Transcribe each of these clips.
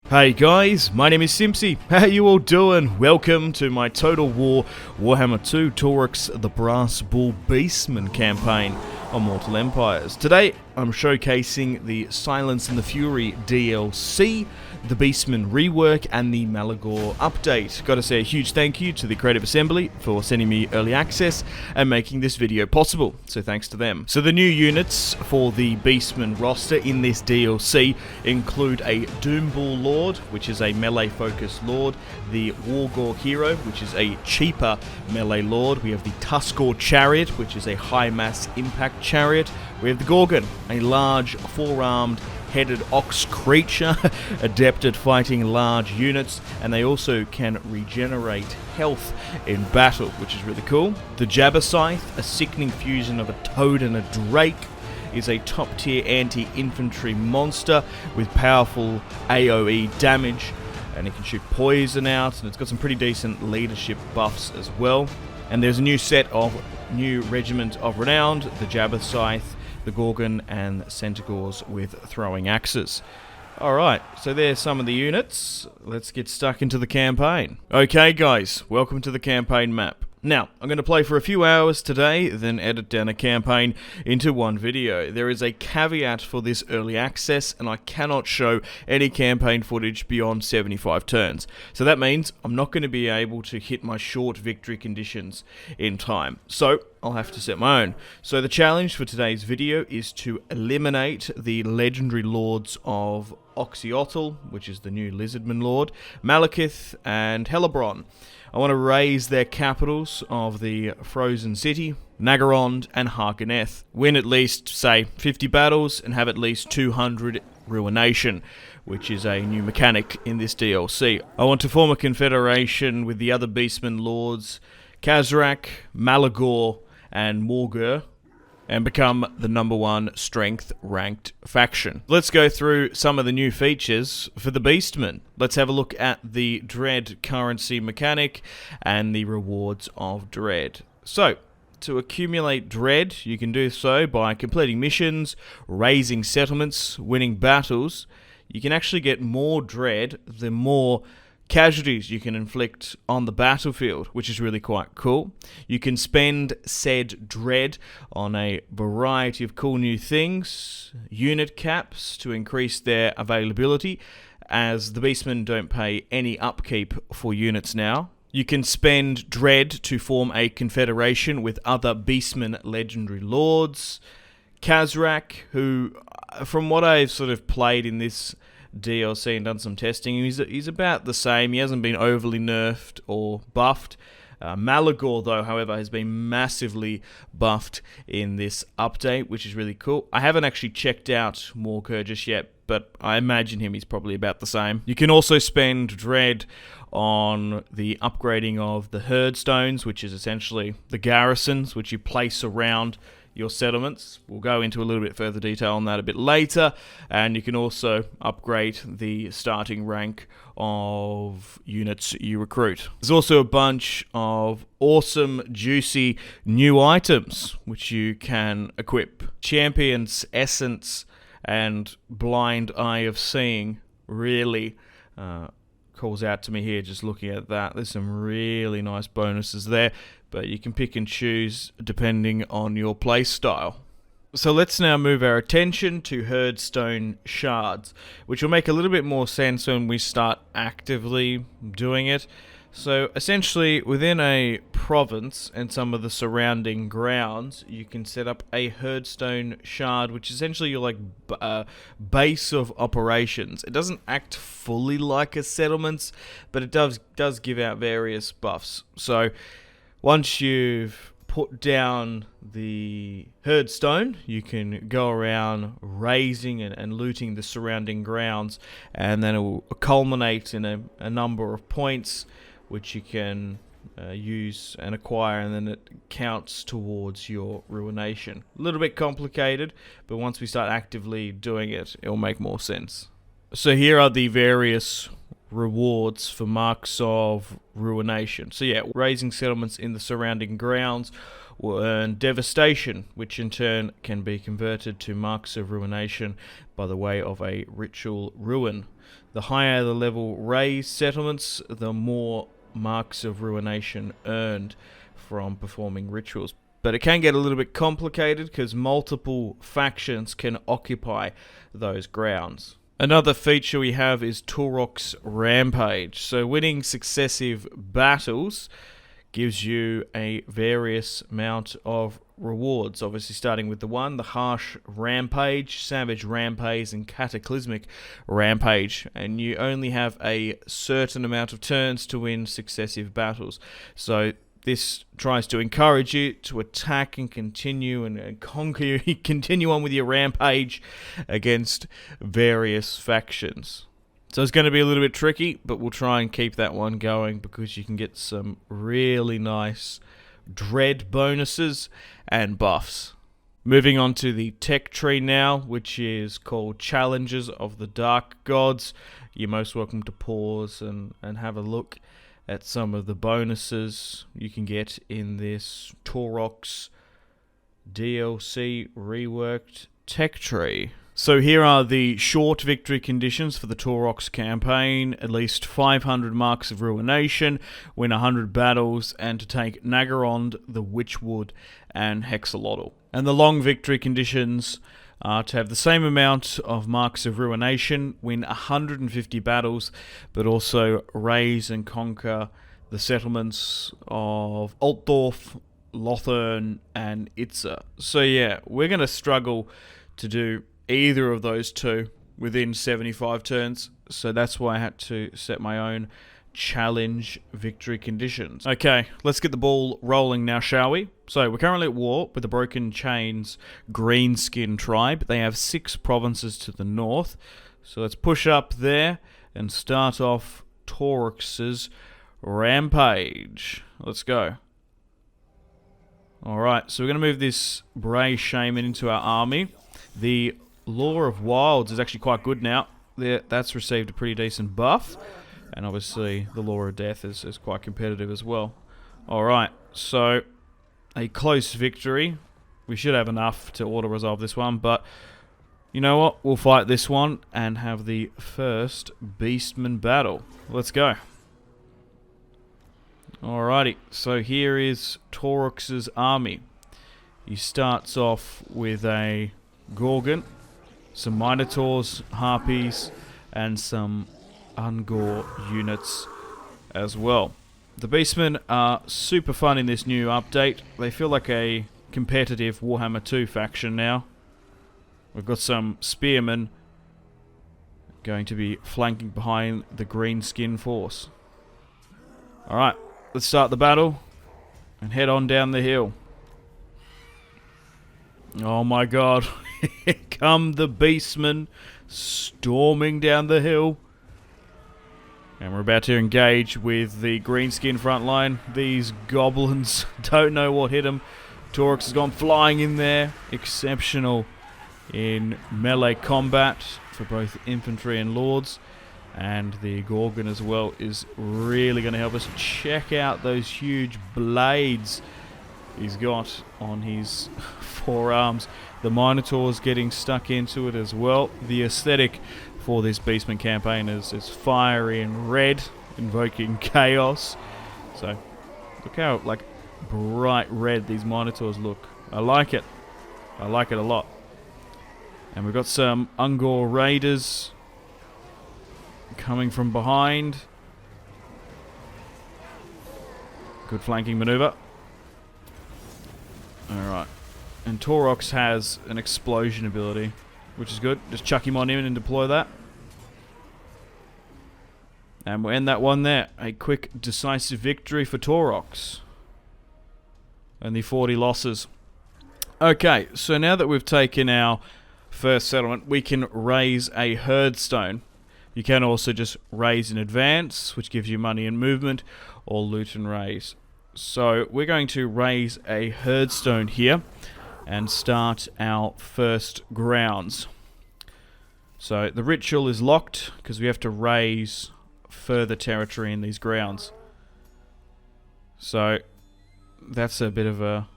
Hey guys, my name is Simpzy. How you all doing? Welcome to my Total War Warhammer II Taurox the Brass Bull Beastman campaign on Mortal Empires. Today I'm showcasing the Silence and the Fury DLC, the Beastman rework and the Malagor update. Gotta say a huge thank you to the Creative Assembly for sending me early access and making this video possible, so thanks to them. So the new units for the Beastman roster in this DLC include a Doombull Lord, which is a melee focused lord, the Wargore Hero, which is a cheaper melee lord, we have the Tuskor Chariot, which is a high mass impact chariot, we have the Gorgon, a large four-armed headed ox creature, adept at fighting large units, and they also can regenerate health in battle, which is really cool. The Jabberscythe, a sickening fusion of a toad and a drake, is a top tier anti-infantry monster with powerful AoE damage, and it can shoot poison out, and it's got some pretty decent leadership buffs as well. And there's a new set of new Regiment of Renown, the Jabberscythe, the Gorgon, and Centaurs with throwing axes. Alright, so there's some of the units. Let's get stuck into the campaign. Okay guys, welcome to the campaign map. Now, I'm going to play for a few hours today, then edit down a campaign into one video. There is a caveat for this early access, and I cannot show any campaign footage beyond 75 turns. So that means I'm not going to be able to hit my short victory conditions in time. So I'll have to set my own. So the challenge for today's video is to eliminate the legendary lords of Oxyotl, which is the new Lizardman Lord, Malekith, and Hellebrond. I want to raise their capitals of the Frozen City, Nagarond, and Harkonneth. Win at least, say, 50 battles and have at least 200 Ruination, which is a new mechanic in this DLC. I want to form a confederation with the other Beastman Lords, Khazrak, Malagor, and Morgur, and become the #1 strength ranked faction. Let's go through some of the new features for the Beastmen. Let's have a look at the Dread currency mechanic and the rewards of Dread. So, to accumulate Dread, you can do so by completing missions, raising settlements, winning battles. You can actually get more Dread the more casualties you can inflict on the battlefield, which is really quite cool. You can spend said Dread on a variety of cool new things, unit caps to increase their availability, as the Beastmen don't pay any upkeep for units now. You can spend Dread to form a confederation with other Beastmen legendary lords. Khazrak, who, from what I've sort of played in this DLC and done some testing, he's about the same. He hasn't been overly nerfed or buffed. Malagor, though, however, has been massively buffed in this update, which is really cool. I haven't actually checked out Morgur just yet, but I imagine he's probably about the same. You can also spend Dread on the upgrading of the Herdstones, which is essentially the garrisons which you place around your settlements. We'll go into a little bit further detail on that a bit later, and you can also upgrade the starting rank of units you recruit. There's also a bunch of awesome, juicy new items which you can equip. Champion's Essence and Blind Eye of Seeing really calls out to me here just looking at that. There's some really nice bonuses there, but you can pick and choose depending on your play style. So let's now move our attention to Herdstone Shards, which will make a little bit more sense when we start actively doing it. So essentially, within a province and some of the surrounding grounds, you can set up a Herdstone Shard, which is essentially your base of operations. It doesn't act fully like a settlement, but it does give out various buffs. So once you've put down the Herdstone, you can go around razing and looting the surrounding grounds, and then it will culminate in a number of points which you can use and acquire, and then it counts towards your Ruination. A little bit complicated, but once we start actively doing it, it'll make more sense. So here are the various rewards for marks of Ruination. So yeah, raising settlements in the surrounding grounds will earn Devastation, which in turn can be converted to marks of Ruination by the way of a Ritual Ruin. The higher the level raised settlements, the more marks of ruination earned from performing rituals. But it can get a little bit complicated because multiple factions can occupy those grounds. Another feature we have is Taurox Rampage. So winning successive battles gives you a various amount of rewards. Obviously starting with the Harsh Rampage, Savage Rampage, and Cataclysmic Rampage. And you only have a certain amount of turns to win successive battles. So this tries to encourage you to attack and continue and conquer, continue on with your rampage against various factions. So it's going to be a little bit tricky, but we'll try and keep that one going because you can get some really nice dread bonuses and buffs. Moving on to the tech tree now, which is called Challenges of the Dark Gods. You're most welcome to pause and have a look at some of the bonuses you can get in this Taurox DLC reworked tech tree. So here are the short victory conditions for the Taurox campaign: at least 500 marks of ruination, win 100 battles, and to take Nagarond, the Witchwood, and Hexalotl. And the long victory conditions are to have the same amount of marks of ruination, win 150 battles, but also raise and conquer the settlements of Altdorf, Lothern, and Itza. So yeah, we're going to struggle to do either of those two within 75 turns, so that's why I had to set my own challenge victory conditions. Okay, let's get the ball rolling now, shall we? So we're currently at war with the Broken Chains Greenskin tribe. They have 6 provinces to the north, so let's push up there and start off Taurox's Rampage. Let's go. Alright, so we're going to move this Bray Shaman into our army. The Law of Wilds is actually quite good now. That's received a pretty decent buff. And obviously the Law of Death is quite competitive as well. Alright, so a close victory. We should have enough to auto-resolve this one, but you know what? We'll fight this one and have the first Beastman Battle. Let's go. Alrighty, so here is Taurox's army. He starts off with a Gorgon, some Minotaurs, Harpies, and some Ungor units as well. The Beastmen are super fun in this new update. They feel like a competitive Warhammer 2 faction now. We've got some Spearmen going to be flanking behind the Greenskin force. Alright, let's start the battle and head on down the hill. Oh my god, here come the Beastmen storming down the hill. And we're about to engage with the Greenskin front line. These goblins don't know what hit them. Taurox has gone flying in there. Exceptional in melee combat for both infantry and lords. And the Gorgon as well is really going to help us. Check out those huge blades he's got on his forearms. The Minotaur's getting stuck into it as well. The aesthetic for this Beastman campaign is fiery and red, invoking chaos. So look how like bright red these Minotaurs look. I like it. I like it a lot. And we've got some Ungor Raiders coming from behind. Good flanking maneuver. Alright. And Taurox has an explosion ability, which is good. Just chuck him on in and deploy that. And we'll end that one there. A quick, decisive victory for Taurox. Only 40 losses. Okay, so now that we've taken our first settlement, we can raise a Herdstone. You can also just raise in advance, which gives you money and movement, or loot and raise. So we're going to raise a Herdstone here and start our first grounds. So the ritual is locked because we have to raise further territory in these grounds. So that's a bit of a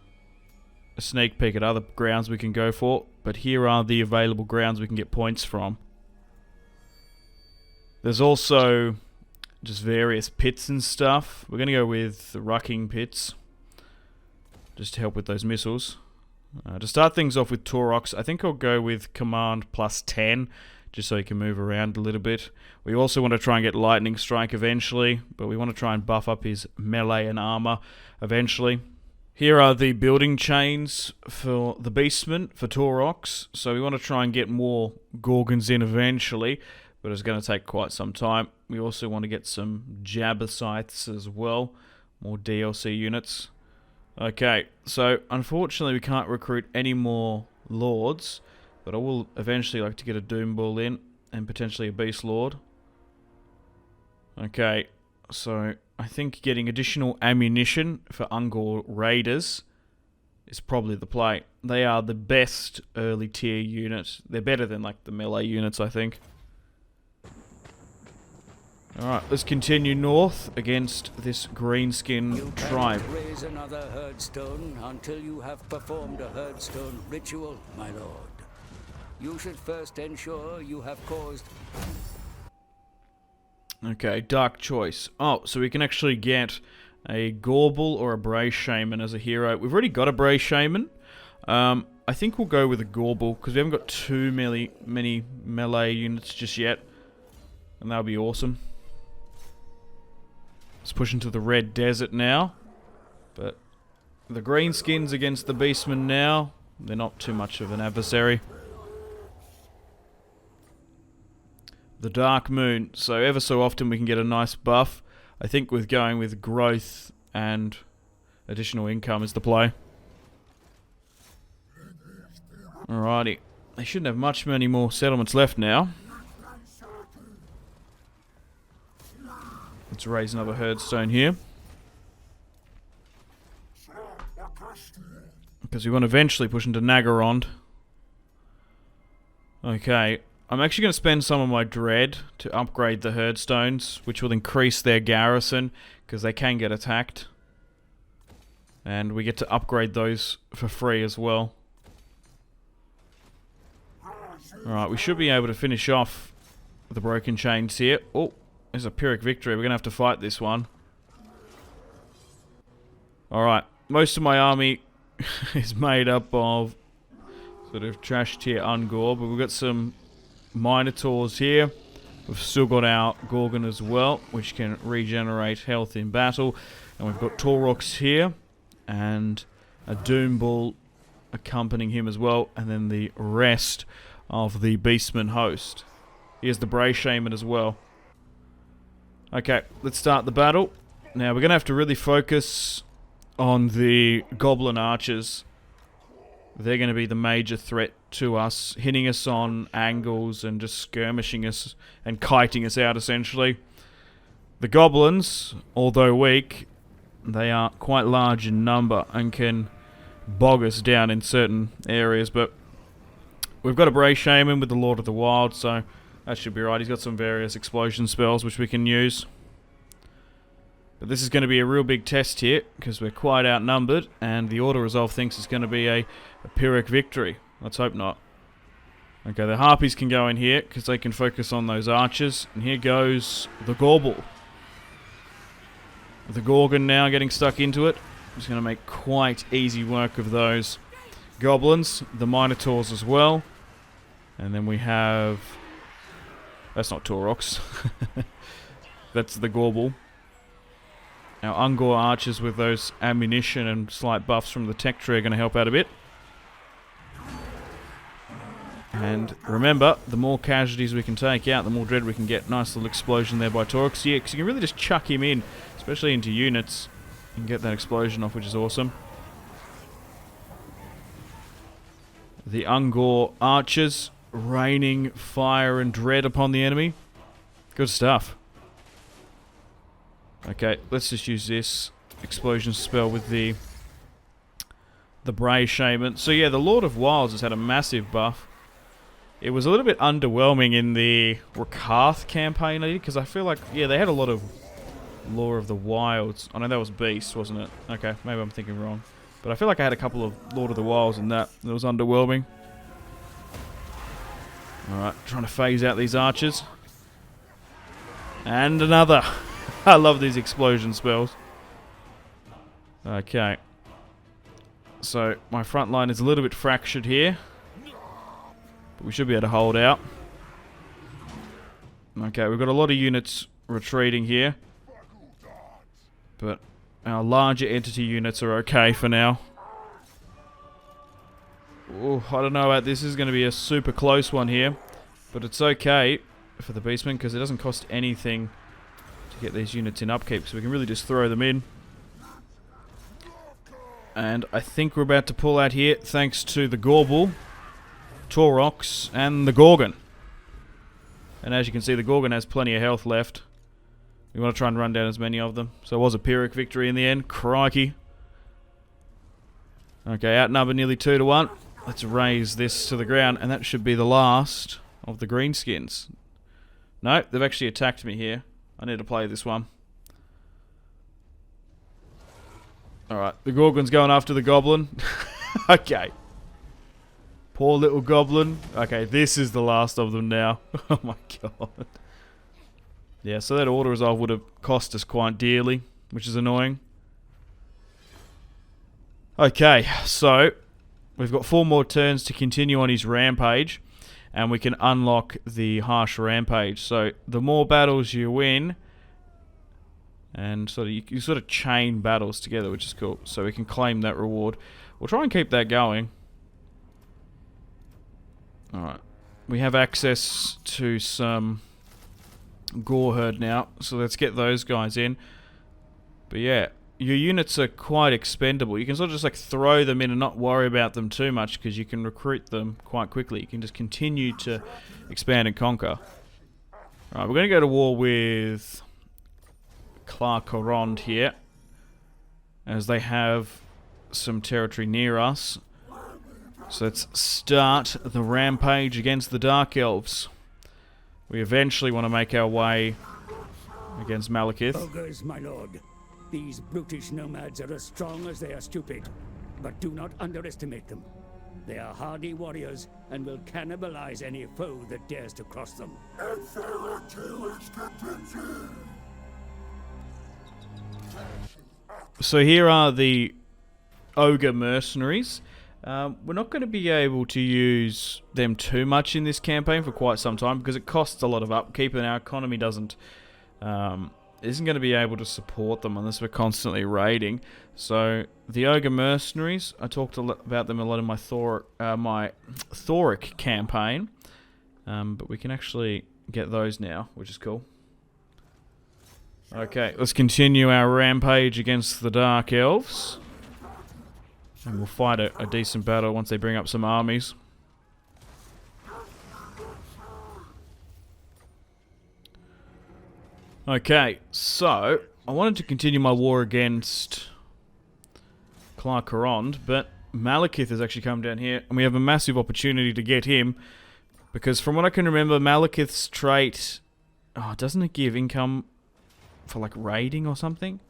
sneak peek at other grounds we can go for, but here are the available grounds we can get points from. There's also just various pits and stuff. We're going to go with the rucking pits, just to help with those missiles. To start things off with Taurox, I think I'll go with command plus 10, just so he can move around a little bit. We also want to try and get lightning strike eventually, but we want to try and buff up his melee and armor eventually. Here are the building chains for the Beastmen, for Taurox. So we want to try and get more Gorgons in eventually, but it's going to take quite some time. We also want to get some Jabbercythes as well, more DLC units. Okay, so unfortunately we can't recruit any more Lords, but I will eventually like to get a Doom Bull in, and potentially a Beast Lord. Okay, so I think getting additional ammunition for Ungor Raiders is probably the play. They are the best early tier unit. They're better than like the melee units, I think. Alright, let's continue north against this greenskin tribe. You can't raise another Herdstone until you have performed a Herdstone ritual, my lord. You should first ensure you have caused... Okay, dark choice. Oh, so we can actually get a Gorble or a Bray Shaman as a hero. We've already got a Bray Shaman. I think we'll go with a Gorble, because we haven't got too many melee units just yet. And that'll be awesome. Let's push into the Red Desert now. But the greenskins against the Beastmen now, they're not too much of an adversary. The Dark Moon. So ever so often we can get a nice buff. I think with going with growth and additional income is the play. Alrighty. They shouldn't have many more settlements left now. Let's raise another Herdstone here. Because we want to eventually push into Nagorond. Okay. I'm actually going to spend some of my Dread to upgrade the Herdstones, which will increase their garrison, because they can get attacked. And we get to upgrade those for free as well. Alright, we should be able to finish off the Broken Chains here. Oh, there's a Pyrrhic victory. We're going to have to fight this one. Alright, most of my army is made up of sort of trash tier Ungor, but we've got some Minotaurs here. We've still got our Gorgon as well, which can regenerate health in battle. And we've got Taurox here, and a Doom Bull accompanying him as well, and then the rest of the Beastman host. Here's the Bray Shaman as well. Okay, let's start the battle. Now we're going to have to really focus on the Goblin Archers. They're going to be the major threat to us, hitting us on angles and just skirmishing us and kiting us out essentially. The Goblins, although weak, they are quite large in number and can bog us down in certain areas, but we've got a Bray Shaman with the Lord of the Wild, so that should be right. He's got some various explosion spells which we can use. But this is going to be a real big test here, because we're quite outnumbered, and the Order Resolve thinks it's going to be a Pyrrhic victory. Let's hope not. Okay, the Harpies can go in here, because they can focus on those archers. And here goes the Gorble. The Gorgon now getting stuck into it. It's going to make quite easy work of those Goblins. The Minotaurs as well. And then we have... That's not Taurox. That's the Gorble. Our Ungor archers with those ammunition and slight buffs from the tech tree are going to help out a bit. And remember, the more casualties we can take out, the more dread we can get. Nice little explosion there by Taurox. Yeah, because you can really just chuck him in, especially into units, and get that explosion off, which is awesome. The Ungor archers raining fire and dread upon the enemy. Good stuff. Okay, let's just use this explosion spell with the Bray Shaman. So yeah, the Lord of Wilds has had a massive buff. It was a little bit underwhelming in the Rakarth campaign, because I feel like, yeah, they had a lot of Lore of the Wilds. I know that was Beast, wasn't it? Okay, maybe I'm thinking wrong. But I feel like I had a couple of Lord of the Wilds in that. It was underwhelming. Alright, trying to phase out these archers. And another. I love these explosion spells. Okay. So, my front line is a little bit fractured here. But we should be able to hold out. Okay, we've got a lot of units retreating here. But our larger entity units are okay for now. Ooh, I don't know about this. This is going to be a super close one here. But it's okay for the Beastmen because it doesn't cost anything to get these units in upkeep. So we can really just throw them in. And I think we're about to pull out here thanks to the Gorble, Taurox, and the Gorgon. And as you can see, the Gorgon has plenty of health left. We want to try and run down as many of them. So it was a Pyrrhic victory in the end. Crikey. Okay, outnumbered nearly 2 to 1. Let's raise this to the ground, and that should be the last of the greenskins. No, they've actually attacked me here. I need to play this one. Alright, the Gorgon's going after the Goblin. Okay. Poor little Goblin. Okay, this is the last of them now. Oh my god. Yeah, so that auto resolve would have cost us quite dearly, which is annoying. Okay, so we've got 4 more turns to continue on his Rampage, and we can unlock the Harsh Rampage. So the more battles you win, and sort of you sort of chain battles together, which is cool. So we can claim that reward. We'll try and keep that going. Alright. We have access to some Gore Herd now, so let's get those guys in. But yeah, your units are quite expendable. You can sort of just like throw them in and not worry about them too much because you can recruit them quite quickly. You can just continue to expand and conquer. Alright, we're going to go to war with Clarkorond here, as they have some territory near us. So let's start the rampage against the Dark Elves. We eventually want to make our way against Malekith. Ogres, my lord. These brutish nomads are as strong as they are stupid, but do not underestimate them. They are hardy warriors and will cannibalize any foe that dares to cross them. So here are the Ogre Mercenaries. We're not going to be able to use them too much in this campaign for quite some time because it costs a lot of upkeep and our economy isn't going to be able to support them unless we're constantly raiding. So the Ogre Mercenaries, I talked about them a lot in my Thoric campaign, but we can actually get those now, which is cool. Okay, let's continue our rampage against the Dark Elves. And we'll fight a decent battle once they bring up some armies. Okay, so I wanted to continue my war against Clarkorond, but Malekith has actually come down here, and we have a massive opportunity to get him, because from what I can remember, Malekith's trait... Oh, doesn't it give income for, like, raiding or something?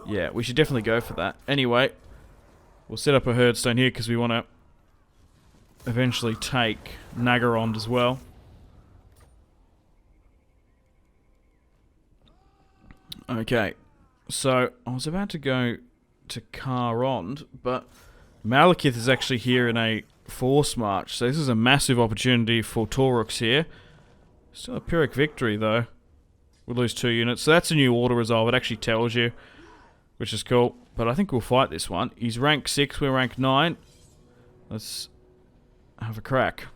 Yeah, we should definitely go for that. Anyway, we'll set up a Herdstone here, because we want to eventually take Naggarond as well. Okay, so I was about to go to Karond, but Malekith is actually here in a force march, so this is a massive opportunity for Taurox here. Still a Pyrrhic victory though. We'll lose 2 units, so that's a new auto resolve. It actually tells you, which is cool. But I think we'll fight this one. He's rank 6, we're rank 9. Let's have a crack.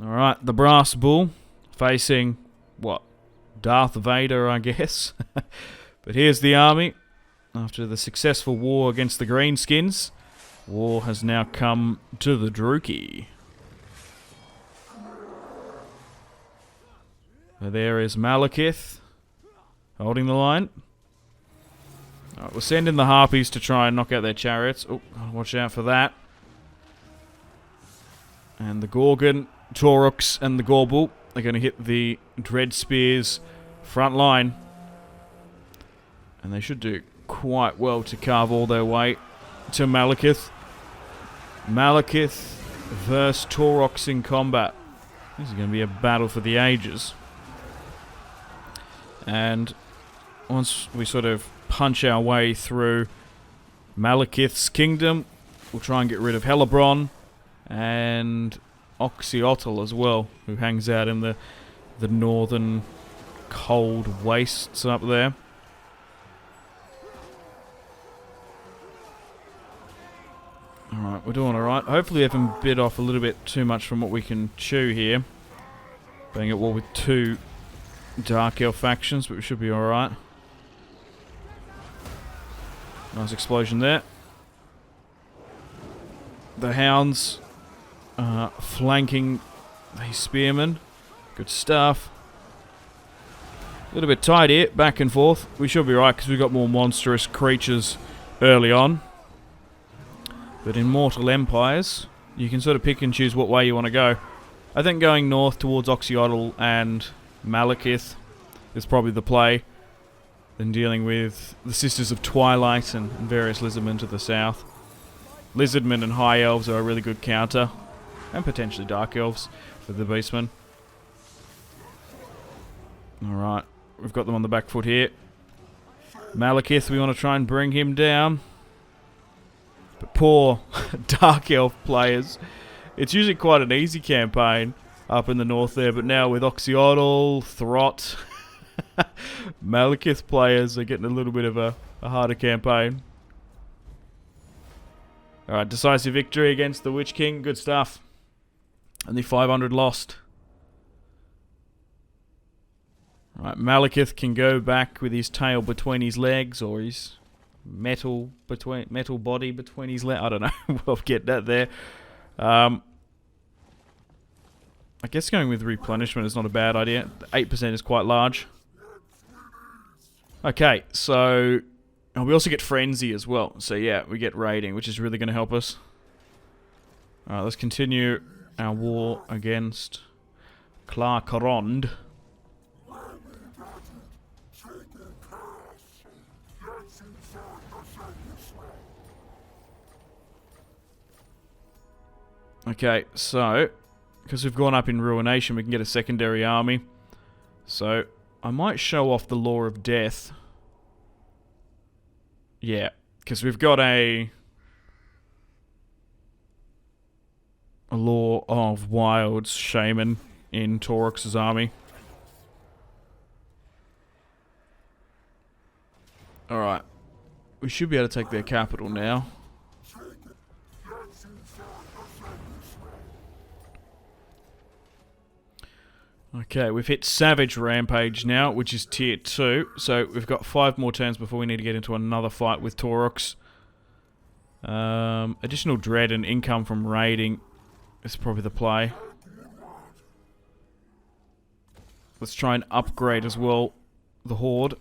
Alright, the Brass Bull facing, what? Darth Vader, I guess. But here's the army. After the successful war against the Greenskins, war has now come to the Druchii. There is Malekith holding the line. Alright, we'll send in the Harpies to try and knock out their chariots. Oh, watch out for that. And the Gorgon, Taurox, and the Gorble are going to hit the Dread Spears front line. And they should do quite well to carve all their way to Malekith. Malekith versus Taurox in combat. This is going to be a battle for the ages. And once we sort of punch our way through Malekith's kingdom, we'll try and get rid of Hellebrand and Oxyotl as well, who hangs out in the northern cold wastes up there. Alright, we're doing alright. Hopefully we haven't bit off a little bit too much from what we can chew here. Being at war with two Dark Elf factions, but we should be alright. Nice explosion there. The hounds flanking the spearmen. Good stuff. A little bit tight here, back and forth. We should be right because we've got more monstrous creatures early on. But in Mortal Empires, you can sort of pick and choose what way you want to go. I think going north towards Oxyotl and Malekith is probably the play. Then dealing with the Sisters of Twilight and various lizardmen to the south. Lizardmen and High Elves are a really good counter. And potentially Dark Elves for the Beastmen. Alright, we've got them on the back foot here. Malekith, we want to try and bring him down. But poor Dark Elf players. It's usually quite an easy campaign up in the north there, but now with Oxyotl, Throt, Malekith players are getting a little bit of a harder campaign. Alright, decisive victory against the Witch King. Good stuff. Only 500 lost. Right, Malekith can go back with his tail between his legs, or his metal body between his legs. I don't know. We'll get that there. I guess going with replenishment is not a bad idea. 8% is quite large. Okay, so we also get Frenzy as well. So yeah, we get raiding, which is really going to help us. Alright, let's continue our war against Clarkarond. Okay, so because we've gone up in Ruination, we can get a secondary army. So I might show off the Law of Death. Yeah, because we've got a Law of Wilds Shaman in Taurox's army. Alright, we should be able to take their capital now. Okay, we've hit Savage Rampage now, which is tier 2. So we've got 5 more turns before we need to get into another fight with Taurox. Additional dread and income from raiding is probably the play. Let's try and upgrade as well the Horde.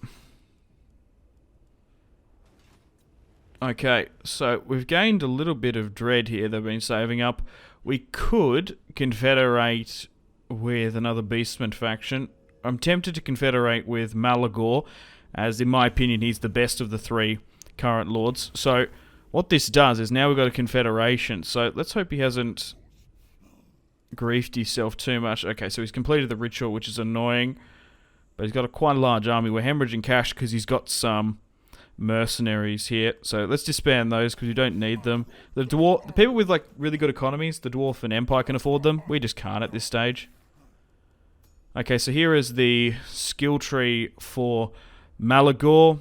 Okay, so we've gained a little bit of dread here they've been saving up. We could confederate with another Beastman faction. I'm tempted to confederate with Malagor, as in my opinion he's the best of the 3 current lords. So what this does is now we've got a confederation, so let's hope he hasn't griefed himself too much. Okay, so he's completed the ritual, which is annoying, but he's got quite a large army. We're hemorrhaging cash because he's got some mercenaries here, so let's disband those because we don't need them. The people with like really good economies, the Dwarf and Empire can afford them. We just can't at this stage. Okay, so here is the skill tree for Malagor.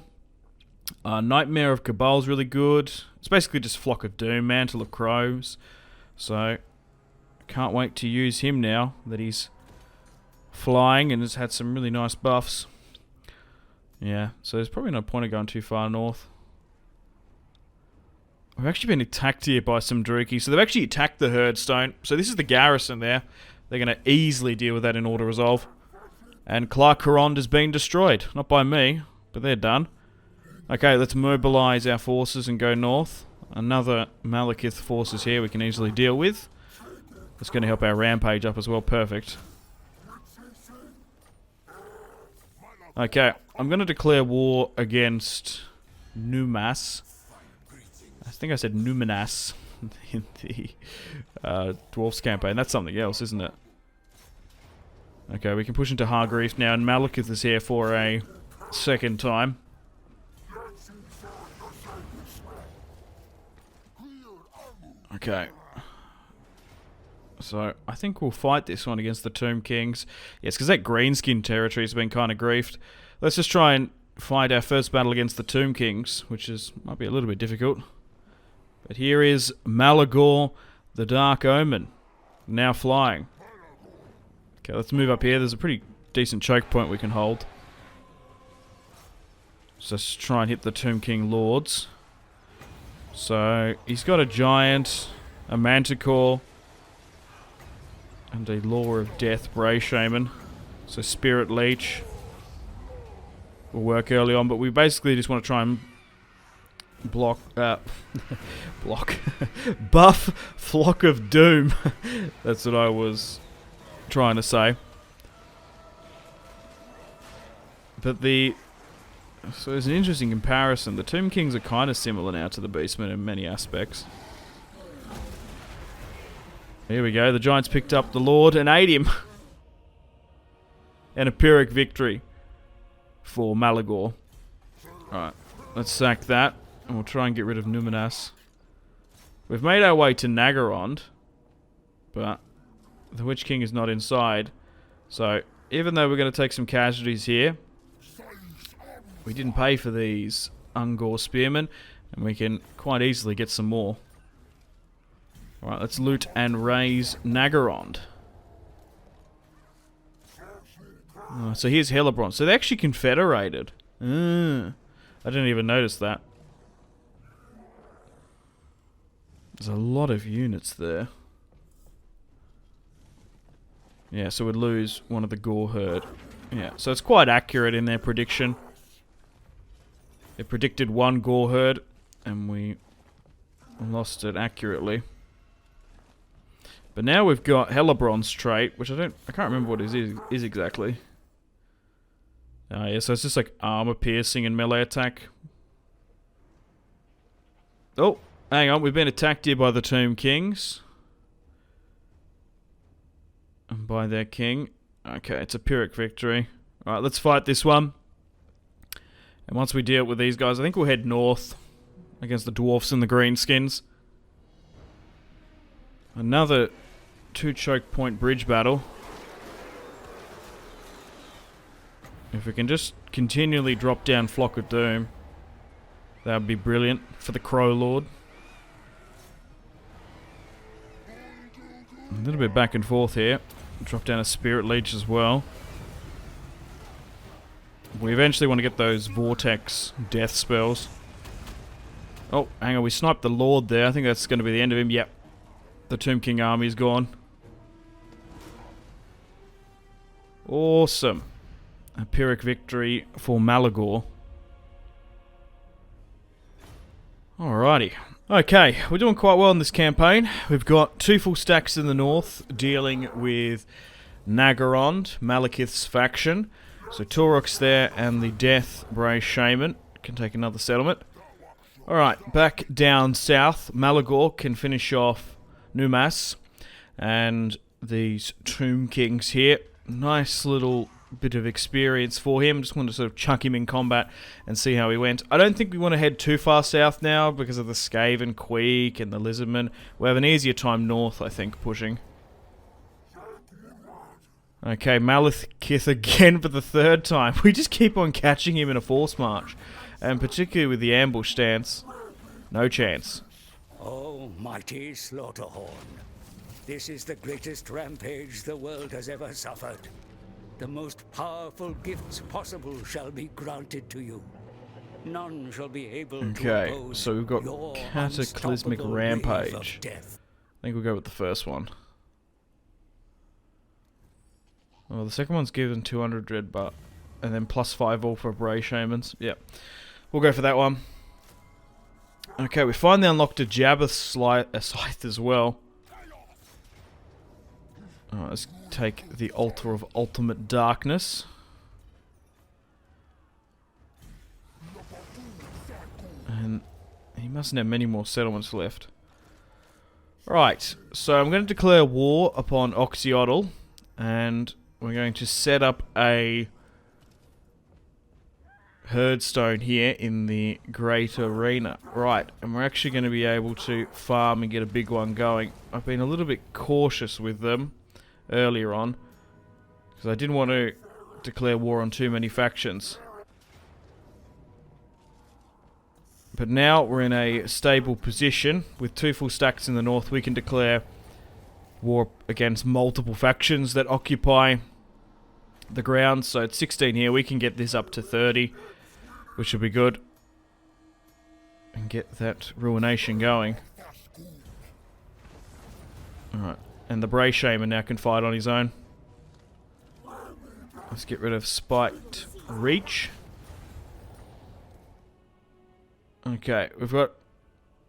Nightmare of Cabal is really good. It's basically just Flock of Doom, Mantle of Crows. So can't wait to use him now that he's flying and has had some really nice buffs. Yeah, so there's probably no point of going too far north. We've actually been attacked here by some Druki. So they've actually attacked the Herdstone. So this is the garrison there. They're going to easily deal with that in Order Resolve. And Clarkarond has been destroyed. Not by me, but they're done. Okay, let's mobilize our forces and go north. Another Malekith forces here we can easily deal with. That's going to help our Rampage up as well. Perfect. Okay, I'm going to declare war against Numas. I think I said Numinas in the Dwarfs campaign. That's something else, isn't it? Okay, we can push into Hargreave now, and Malekith is here for a second time. Okay. So, I think we'll fight this one against the Tomb Kings. Yes, because that greenskin territory has been kind of griefed. Let's just try and fight our first battle against the Tomb Kings, which might be a little bit difficult. But here is Malagor, the Dark Omen, now flying. Okay, let's move up here. There's a pretty decent choke point we can hold. So let's try and hit the Tomb King Lords. So, he's got a Giant, a Manticore, and a Law of Death Bray Shaman. So Spirit Leech will work early on, but we basically just want to try and buff Flock of Doom. That's what I was trying to say. But so there's an interesting comparison. The Tomb Kings are kind of similar now to the Beastmen in many aspects. Here we go, the Giants picked up the Lord and ate him. And a Pyrrhic victory for Malagor. Alright, let's sack that, and we'll try and get rid of Numinas. We've made our way to Nagarond, but the Witch King is not inside. So, even though we're going to take some casualties here, we didn't pay for these Ungor Spearmen, and we can quite easily get some more. Alright, let's loot and raise Nagarond. So here's Hellebrand. So they actually confederated. I didn't even notice that. There's a lot of units there. Yeah, so we'd lose one of the Gore Herd. Yeah, so it's quite accurate in their prediction. They predicted one Gore Herd, and we lost it accurately. But now we've got Hellebrand's trait, which I can't remember what it is exactly. Yeah, so it's just like armor piercing and melee attack. Oh, hang on, we've been attacked here by the Tomb Kings. And by their king. Okay, it's a Pyrrhic victory. Alright, let's fight this one. And once we deal with these guys, I think we'll head north against the dwarfs and the greenskins. Another 2 choke point bridge battle. If we can just continually drop down Flock of Doom, that would be brilliant for the Crow Lord. A little bit back and forth here. Drop down a Spirit Leech as well. We eventually want to get those Vortex death spells. Oh, hang on, we sniped the Lord there. I think that's going to be the end of him. Yep. The Tomb King army's gone. Awesome. A Pyrrhic victory for Malagor. Alrighty. Okay, we're doing quite well in this campaign. We've got 2 full stacks in the north dealing with Nagarond, Malekith's faction. So Taurox there and the Death Bray Shaman can take another settlement. Alright, back down south, Malagor can finish off Numas and these Tomb Kings here. Nice little bit of experience for him. Just want to sort of chuck him in combat and see how he went. I don't think we want to head too far south now because of the Skaven Queek and the Lizardmen. We'll have an easier time north, I think, pushing. Okay, Malekith again for the 3rd time. We just keep on catching him in a force march. And particularly with the ambush stance. No chance. Oh, mighty Slaughterhorn. This is the greatest rampage the world has ever suffered. The most powerful gifts possible shall be granted to you. None shall be able to oppose so we've got your Cataclysmic unstoppable wave of Rampage. death. I think we'll go with the first one. Well, the second one's given 200 dread, but and then +5 all for Bray Shamans. Yep. We'll go for that one. Okay, we finally unlocked a Jabbath scythe as well. Alright, let's take the Altar of Ultimate Darkness. And he mustn't have many more settlements left. Right, so I'm going to declare war upon Oxyotl, and we're going to set up a Herdstone here in the Great Arena. Right, and we're actually going to be able to farm and get a big one going. I've been a little bit cautious with them earlier on, because I didn't want to declare war on too many factions. But now we're in a stable position. With 2 full stacks in the north, we can declare war against multiple factions that occupy the ground. So it's 16 here. We can get this up to 30, which will be good. And get that Ruination going. Alright. And the Bray Shaman now can fight on his own. Let's get rid of Spiked Reach. Okay, we've got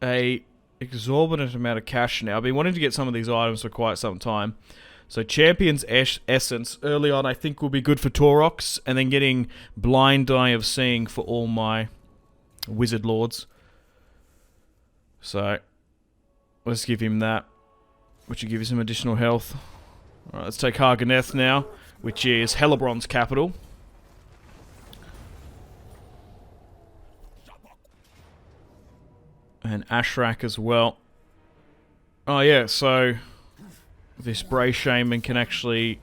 a exorbitant amount of cash now. I've been wanting to get some of these items for quite some time. So Champion's Essence early on I think will be good for Taurox, and then getting Blind Eye of Seeing for all my Wizard Lords. So let's give him that, which will give you some additional health. Alright, let's take Harganeth now, which is Hellebrand's capital. And Ashrak as well. Oh yeah, so this Bray Shaman can actually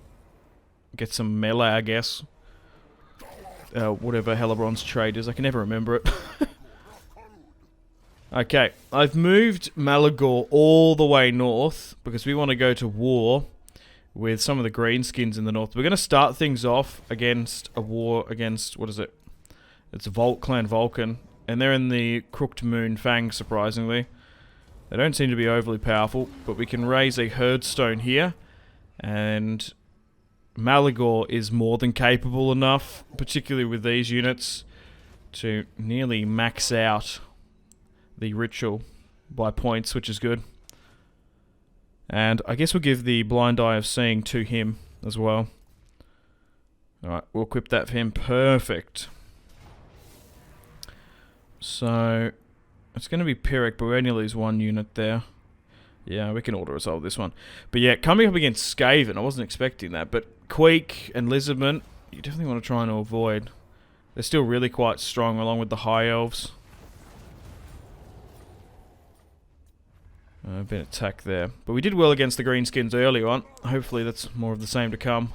get some melee, I guess. Whatever Hellebrand's trade is, I can never remember it. Okay, I've moved Malagor all the way north because we want to go to war with some of the greenskins in the north. We're going to start things off against a war against, what is it? It's Clan Vulcan, and they're in the Crooked Moon Fang, surprisingly. They don't seem to be overly powerful, but we can raise a Herdstone here, and Malagor is more than capable enough, particularly with these units, to nearly max out the ritual by points, which is good. And I guess we'll give the Blind Eye of Seeing to him as well. Alright, we'll equip that for him. Perfect. So it's going to be Pyrrhic, but we only lose 1 unit there. Yeah, we can auto-resolve this one. But yeah, coming up against Skaven, I wasn't expecting that. But Queek and Lizardman, you definitely want to try and avoid. They're still really quite strong, along with the High Elves. A bit of attack there. But we did well against the Greenskins early on. Hopefully that's more of the same to come.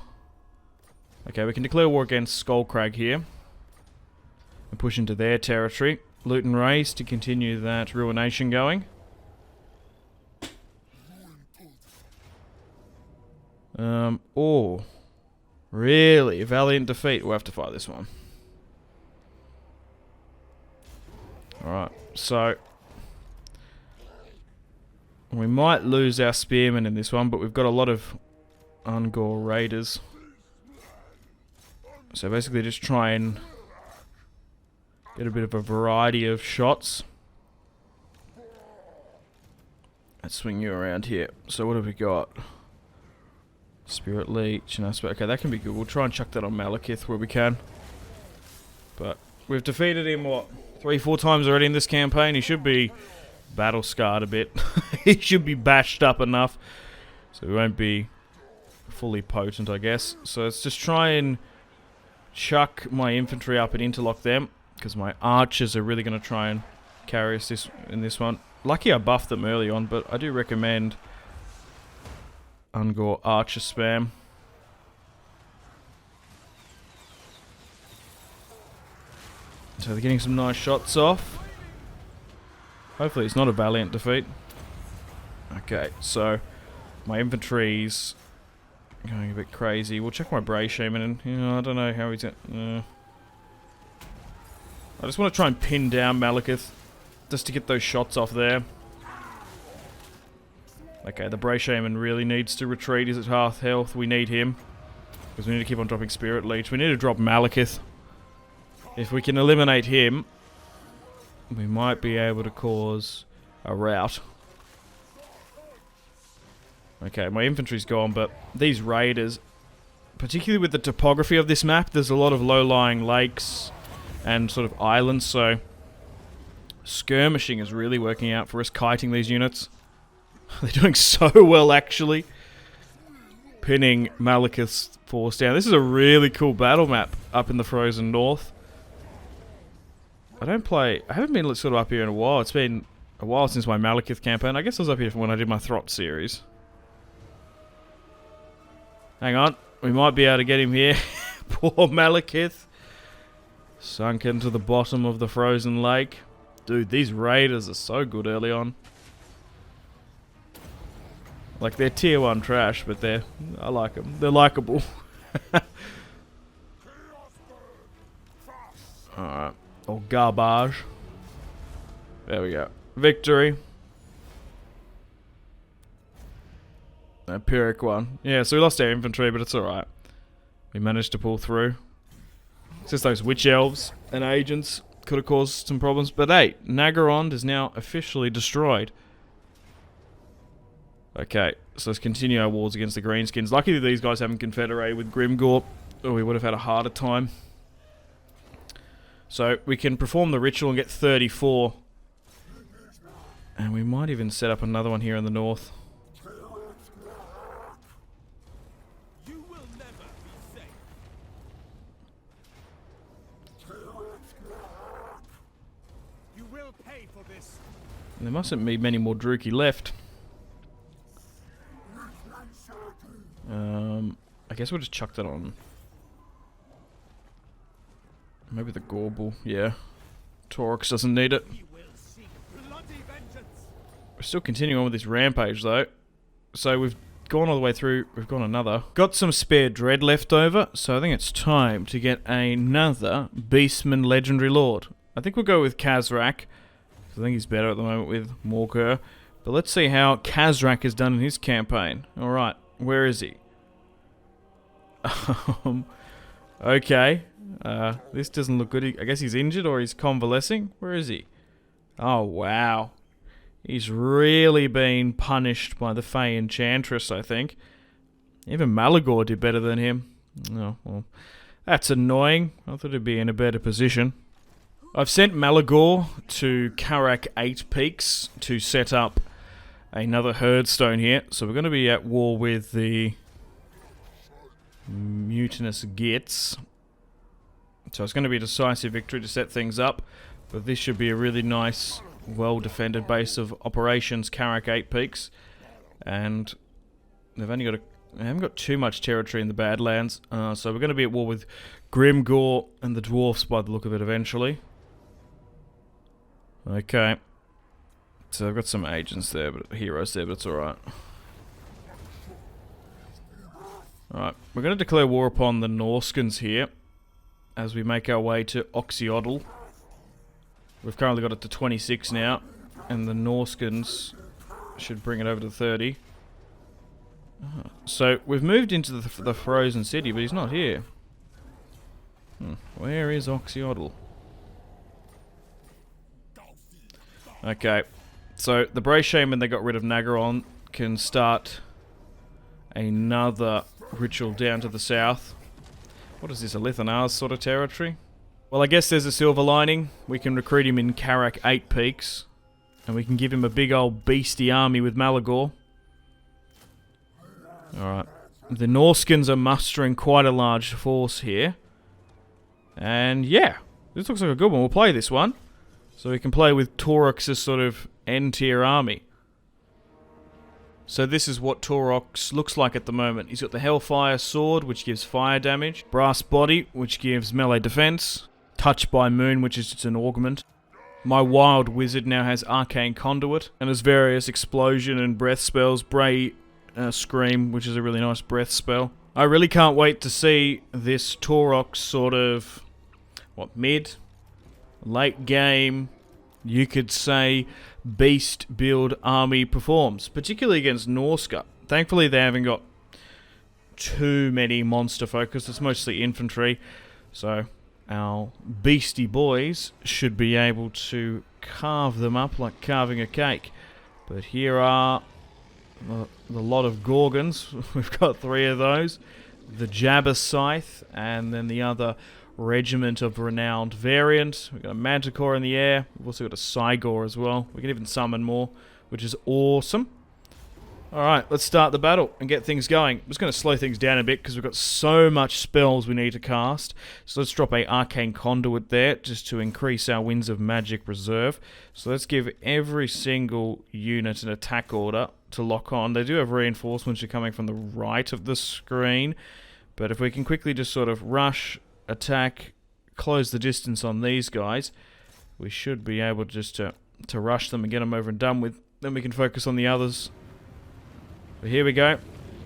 Okay, we can declare war against Skullcrag here. And push into their territory. Loot and raise to continue that Ruination going. Oh. Really? Valiant defeat. We'll have to fight this one. Alright, so we might lose our Spearmen in this one, but we've got a lot of Ungor Raiders. So basically just try and get a bit of a variety of shots. Let's swing you around here. So what have we got? Spirit Leech and okay, that can be good. We'll try and chuck that on Malekith where we can. But we've defeated him, what, 3-4 times already in this campaign. He should be battle scarred a bit. He should be bashed up enough. So he won't be fully potent, I guess. So let's just try and chuck my infantry up and interlock them, because my archers are really going to try and carry us in this one. Lucky I buffed them early on, but I do recommend Ungor archer spam. So they're getting some nice shots off. Hopefully it's not a valiant defeat. Okay, so my infantry's going a bit crazy. We'll check my Bray Shaman and, you know, I don't know how he's I just want to try and pin down Malekith just to get those shots off there. Okay, the Bray Shaman really needs to retreat. He's at half health. We need him, because we need to keep on dropping Spirit Leech. We need to drop Malekith. If we can eliminate him, we might be able to cause a rout. Okay, my infantry's gone, but these raiders, particularly with the topography of this map, there's a lot of low-lying lakes and sort of islands, so skirmishing is really working out for us, kiting these units. They're doing so well, actually. Pinning Malekith's force down. This is a really cool battle map up in the frozen north. I haven't been sort of up here in a while. It's been a while since my Malekith campaign. I guess I was up here when I did my Throt series. Hang on. We might be able to get him here. Poor Malekith. Sunk into the bottom of the frozen lake. Dude, these raiders are so good early on. Like, they're tier 1 trash, but I like them. They're likable. Alright. Or garbage. There we go. Victory. A Pyrrhic one. Yeah, so we lost our infantry, but it's alright. We managed to pull through. It's just those witch elves and agents could have caused some problems. But hey, Naggarond is now officially destroyed. Okay, so let's continue our wars against the Greenskins. Lucky that these guys haven't confederated with Grimgor, or we would have had a harder time. So we can perform the ritual and get 34. And we might even set up another one here in the north. You will never be safe. You will pay for this. And there mustn't be many more Druki left. I guess we'll just chuck that on. Maybe the Gorble, yeah. Taurox doesn't need it. We're still continuing on with this rampage though. So we've gone all the way through, we've gone another. Got some spare dread left over, so I think it's time to get another Beastman Legendary Lord. I think we'll go with Khazrak. I think he's better at the moment with Morkur. But let's see how Khazrak has done in his campaign. Alright, where is he? Okay. This doesn't look good. I guess he's injured or he's convalescing. Where is he? Oh, wow. He's really been punished by the Fey Enchantress, I think. Even Malagor did better than him. Oh, well, that's annoying. I thought he'd be in a better position. I've sent Malagor to Karak 8 Peaks to set up another Herdstone here. So we're going to be at war with the mutinous Gits. So it's going to be a decisive victory to set things up. But this should be a really nice, well-defended base of operations, Karak 8 Peaks. And they've only got they haven't got too much territory in the Badlands. So we're going to be at war with Grimgor and the Dwarfs by the look of it eventually. Okay. So I've got some agents there, but heroes there, but it's alright. Alright, we're going to declare war upon the Norskins here as we make our way to Oxyodal. We've currently got it to 26 now, and the Norskins should bring it over to 30. So we've moved into the frozen city, but he's not here. Where is Oxyodal? Okay, so the Bray Shaman that got rid of Naggarond can start another ritual down to the south. What is this, a Lithanar's sort of territory? Well, I guess there's a silver lining. We can recruit him in Karak 8 Peaks, and we can give him a big old beastie army with Malagor. Alright. The Norskins are mustering quite a large force here. And yeah, this looks like a good one. We'll play this one. So we can play with Taurox's sort of N-tier army. So this is what Taurox looks like at the moment. He's got the Hellfire Sword, which gives fire damage. Brass Body, which gives melee defense. Touch by Moon, which is just an augment. My Wild Wizard now has Arcane Conduit, and has various explosion and breath spells. Bray Scream, which is a really nice breath spell. I really can't wait to see this Taurox sort of, mid, late game, you could say, beast build army performs, particularly against Norska. Thankfully they haven't got too many monster focus, it's mostly infantry, so our beastie boys should be able to carve them up like carving a cake. But here are the lot of Gorgons. We've got 3 of those, the Jabber Scythe, and then the other Regiment of Renowned Variant. We've got a Manticore in the air. We've also got a Cygor as well. We can even summon more, which is awesome. Alright, let's start the battle and get things going. I'm just going to slow things down a bit because we've got so much spells we need to cast. So let's drop a Arcane Conduit there just to increase our Winds of Magic reserve. So let's give every single unit an attack order to lock on. They do have reinforcements coming from the right of the screen. But if we can quickly just sort of rush, attack, close the distance on these guys, we should be able just to rush them and get them over and done with. Then we can focus on the others. But here we go.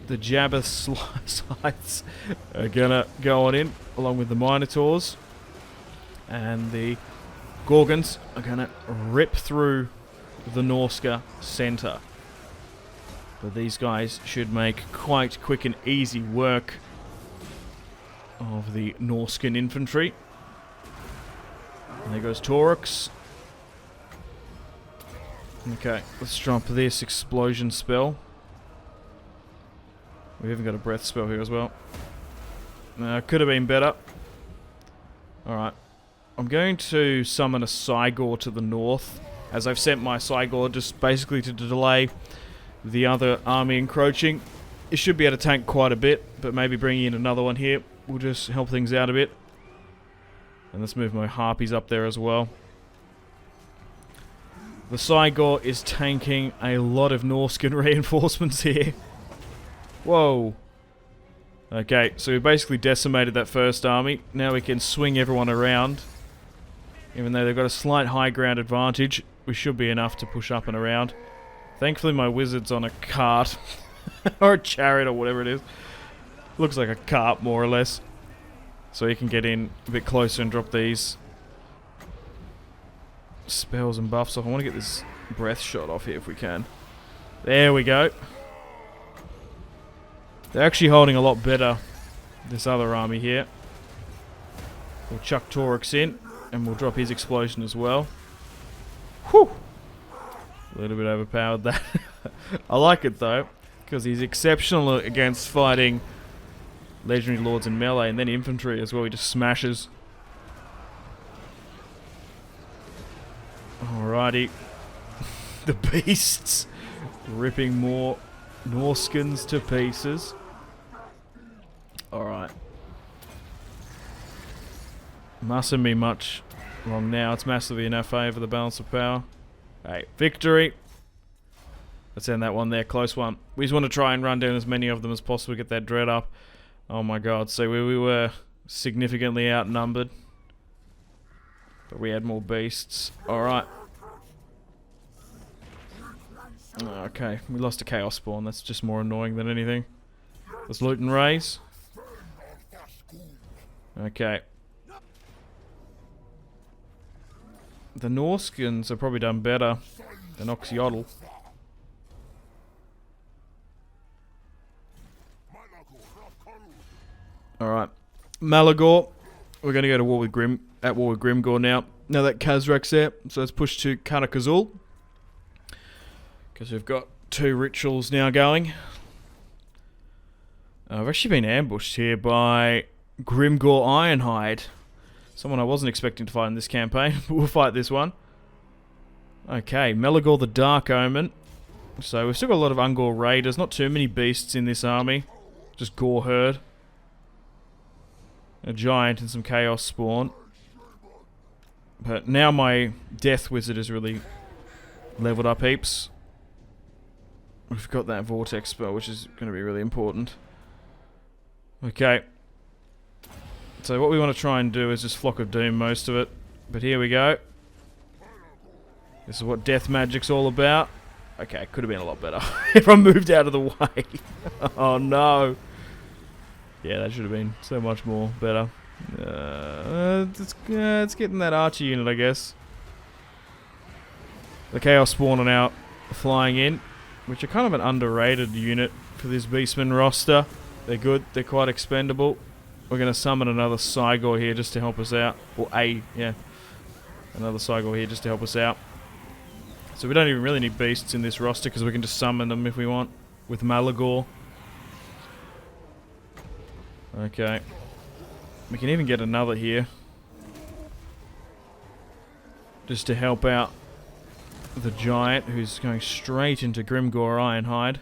The Jabba Scythes are gonna go on in, along with the Minotaurs. And the Gorgons are gonna rip through the Norska center. But these guys should make quite quick and easy work of the Norskan infantry. And there goes Taurox. Okay, let's drop this explosion spell. We haven't got a breath spell here as well. Could have been better. Alright. I'm going to summon a Cygor to the north, as I've sent my Cygor just basically to delay the other army encroaching. It should be able to tank quite a bit, but maybe bringing in another one here will just help things out a bit. And let's move my Harpies up there as well. The Cygor is tanking a lot of Norskan reinforcements here. Whoa. Okay, so we basically decimated that first army. Now we can swing everyone around. Even though they've got a slight high ground advantage, we should be enough to push up and around. Thankfully my wizard's on a cart. Or a chariot or whatever it is. Looks like a cart more or less. So he can get in a bit closer and drop these spells and buffs off. I want to get this breath shot off here if we can. There we go. They're actually holding a lot better, this other army here. We'll chuck Taurox in, and we'll drop his explosion as well. Whew! A little bit overpowered that. I like it though, because he's exceptional against fighting legendary lords in melee, and then infantry as well. He just smashes. Alrighty. The beasts ripping more Norskans to pieces. Alright. Mustn't be much wrong now. It's massively in our favour, the balance of power. Hey, victory. Let's end that one there. Close one. We just want to try and run down as many of them as possible, get that dread up. Oh my god. So we were significantly outnumbered. But we had more beasts. Alright. Okay, we lost a Chaos Spawn. That's just more annoying than anything. Let's loot and raise. Okay. The Norskans have probably done better than Oxyotl. Alright. Malagor. We're going to go to war with Grimgor now. Now that Khazrak's there, so let's push to Karakazul. Because we've got 2 rituals now going. I've actually been ambushed here by Grimgor Ironhide. Someone I wasn't expecting to fight in this campaign, but we'll fight this one. Okay, Melagor the Dark Omen. So we've still got a lot of Ungor Raiders, not too many beasts in this army. Just Gore Herd. A giant and some Chaos Spawn. But now my Death Wizard is really leveled up heaps. We've got that Vortex spell, which is going to be really important. Okay. So what we want to try and do is just Flock of Doom most of it. But here we go. This is what Death Magic's all about. Okay, could have been a lot better if I moved out of the way. Oh no. Yeah, that should have been so much more better. It's getting that Archer unit, I guess. The Chaos Spawn are now flying in, which are kind of an underrated unit for this Beastman roster. They're good, they're quite expendable. We're going to summon another Cygor here just to help us out. Or another Cygor here just to help us out. So we don't even really need beasts in this roster because we can just summon them if we want with Malagor. Okay. We can even get another here. Just to help out the giant who's going straight into Grimgor Ironhide.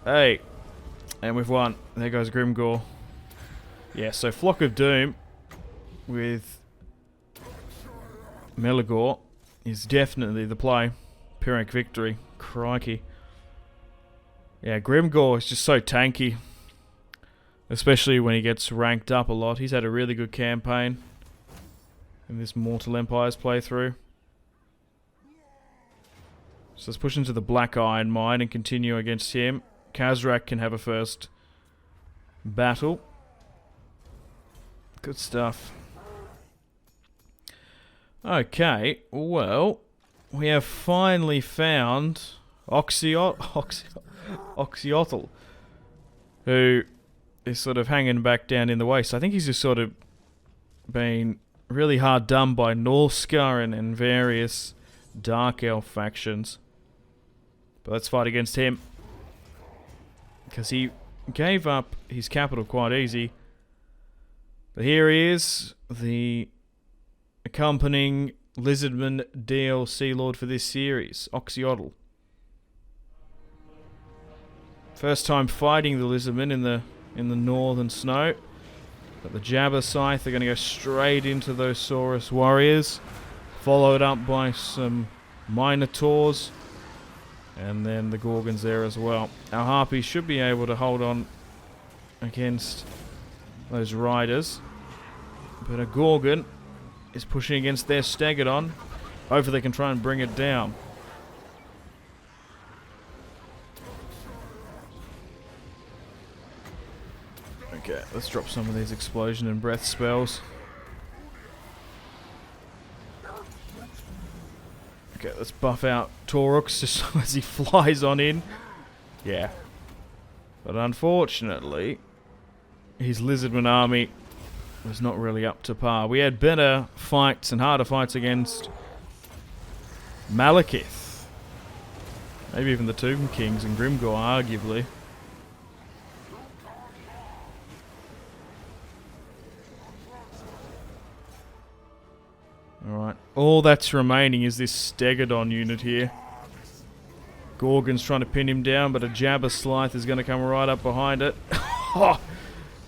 Hey. And we've won. There goes Grimgore. Yeah, so Flock of Doom with Meligore is definitely the play. Pyrrhic victory. Crikey. Yeah, Grimgore is just so tanky. Especially when he gets ranked up a lot. He's had a really good campaign in this Mortal Empires playthrough. So let's push into the Black Iron Mine and continue against him. Khazrak can have a first battle. Good stuff. Okay, well, we have finally found Oxyotl, who is sort of hanging back down in the waste. I think he's just sort of been really hard done by Northscar and various Dark Elf factions. But let's fight against him. Because he gave up his capital quite easy. But here he is, the accompanying Lizardman DLC Lord for this series, Oxyotl. First time fighting the Lizardmen in the northern snow. But the Jabber Scythe are going to go straight into those Saurus warriors. Followed up by some Minotaurs. And then the Gorgons there as well. Our Harpies should be able to hold on against those riders. But a Gorgon is pushing against their Stegodon. Hopefully they can try and bring it down. Okay, let's drop some of these explosion and breath spells. Okay, let's buff out Taurox just as he flies on in. Yeah. But unfortunately, his Lizardman army was not really up to par. We had better fights and harder fights against Malekith. Maybe even the Tomb Kings and Grimgore, arguably. Alright, all that's remaining is this Stegodon unit here. Gorgon's trying to pin him down, but a Jabber Scythe is going to come right up behind it.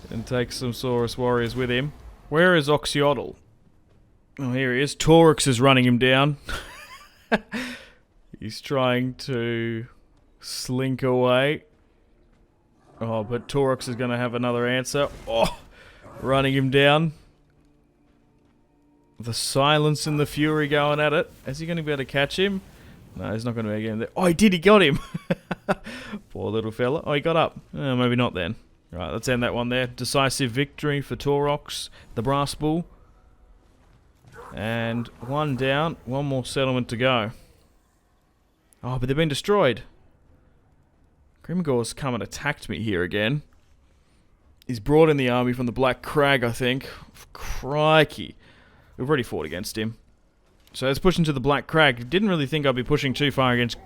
And take some Saurus warriors with him. Where is Oxyotl? Oh, here he is. Taurox is running him down. He's trying to slink away. Oh, but Taurox is going to have another answer. Oh, running him down. The silence and the fury going at it. Is he going to be able to catch him? No, he's not going to be able to. Oh, he did. He got him. Poor little fella. Oh, he got up. Maybe not then. Right, let's end that one there. Decisive victory for Taurox, the Brass Bull. And one down. One more settlement to go. Oh, but they've been destroyed. Grimgore's come and attacked me here again. He's brought in the army from the Black Crag, I think. Crikey. We've already fought against him. So let's push into the Black Crag. Didn't really think I'd be pushing too far against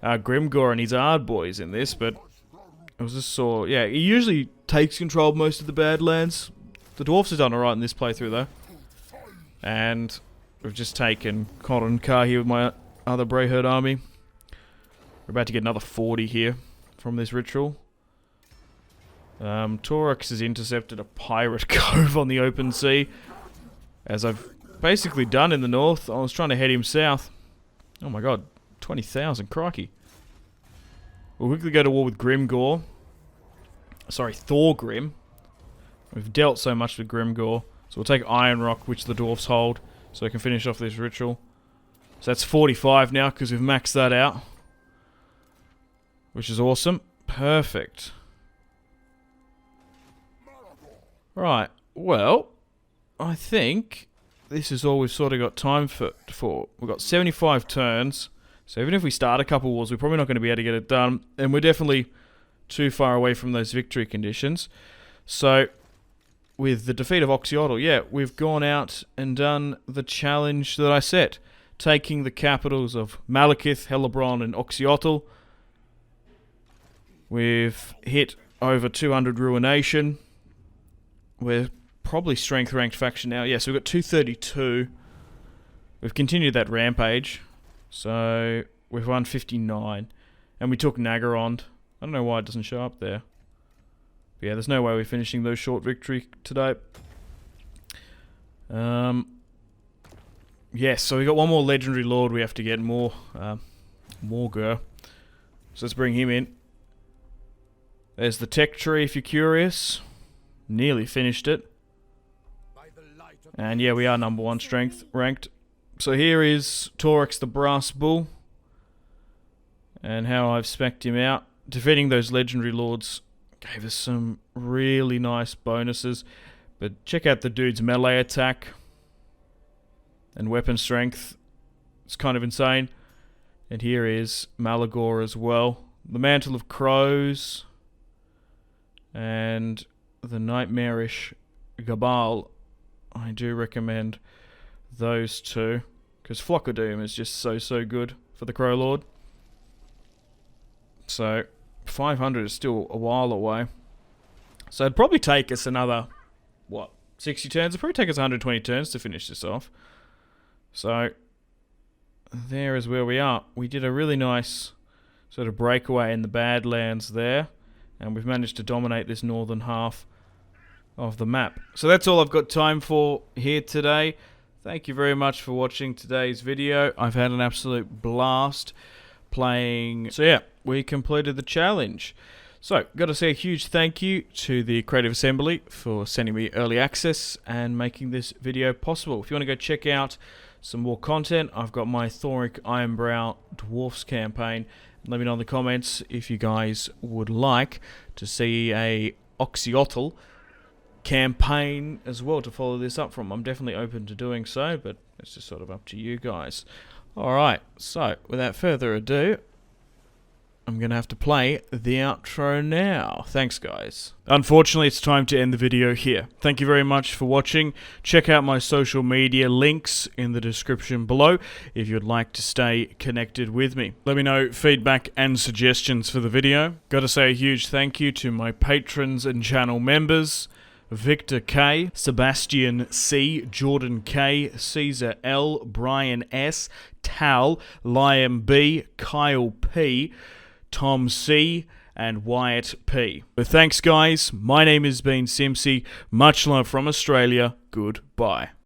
Grimgore and his Ard boys in this, but I was just saw... Yeah, he usually takes control of most of the Badlands. The Dwarfs have done alright in this playthrough, though. And we've just taken Cotton Car here with my other Brayherd army. We're about to get another 40 here from this ritual. Taurox has intercepted a pirate cove on the open sea. As I've basically done in the north. I was trying to head him south. Oh my god, 20,000, crikey. We'll quickly go to war with Grimgore. Sorry, Thorgrim. We've dealt so much with Grimgore. So we'll take Iron Rock, which the dwarfs hold, so we can finish off this ritual. So that's 45 now, because we've maxed that out. Which is awesome. Perfect. Right, well, I think this is all we've sort of got time for. We've got 75 turns, so even if we start a couple wars, we're probably not going to be able to get it done, and we're definitely too far away from those victory conditions. So, with the defeat of Oxyotl, yeah, we've gone out and done the challenge that I set, taking the capitals of Malekith, Hellebrand, and Oxyotl. We've hit over 200 Ruination. We're probably strength ranked faction now. Yeah, so we've got 232. We've continued that rampage. So we've won 59. And we took Nagarond. I don't know why it doesn't show up there. But yeah, there's no way we're finishing those short victory today. Yes, so we got one more legendary lord we have to get, more Morgur. So let's bring him in. There's the tech tree if you're curious. Nearly finished it. And yeah, we are number 1 strength ranked. So here is Taurox the Brass Bull. And how I've spec'd him out. Defeating those legendary lords gave us some really nice bonuses. But check out the dude's melee attack. And weapon strength. It's kind of insane. And here is Malagor as well. The Mantle of Crows. And the Nightmarish Gabal. I do recommend those two. Because Flock of Doom is just so good for the Crow Lord. So 500 is still a while away. So it'd probably take us another, what, 60 turns? It'd probably take us 120 turns to finish this off. So there is where we are. We did a really nice sort of breakaway in the Badlands there. And we've managed to dominate this northern half of the map. So that's all I've got time for here today. Thank you very much for watching today's video. I've had an absolute blast playing. So yeah, we completed the challenge. So, got to say a huge thank you to the Creative Assembly for sending me early access and making this video possible. If you want to go check out some more content, I've got my Thoric Ironbrow Dwarfs campaign. Let me know in the comments if you guys would like to see a Oxyotl campaign as well to follow this up from. I'm definitely open to doing so, but it's just sort of up to you guys. Alright, so without further ado, I'm going to have to play the outro now. Thanks, guys. Unfortunately, it's time to end the video here. Thank you very much for watching. Check out my social media links in the description below if you'd like to stay connected with me. Let me know feedback and suggestions for the video. Got to say a huge thank you to my patrons and channel members. Victor K, Sebastian C, Jordan K, Caesar L, Brian S, Tal, Liam B, Kyle P, Tom C, and Wyatt P. But thanks, guys. My name has been Simpzy. Much love from Australia. Goodbye.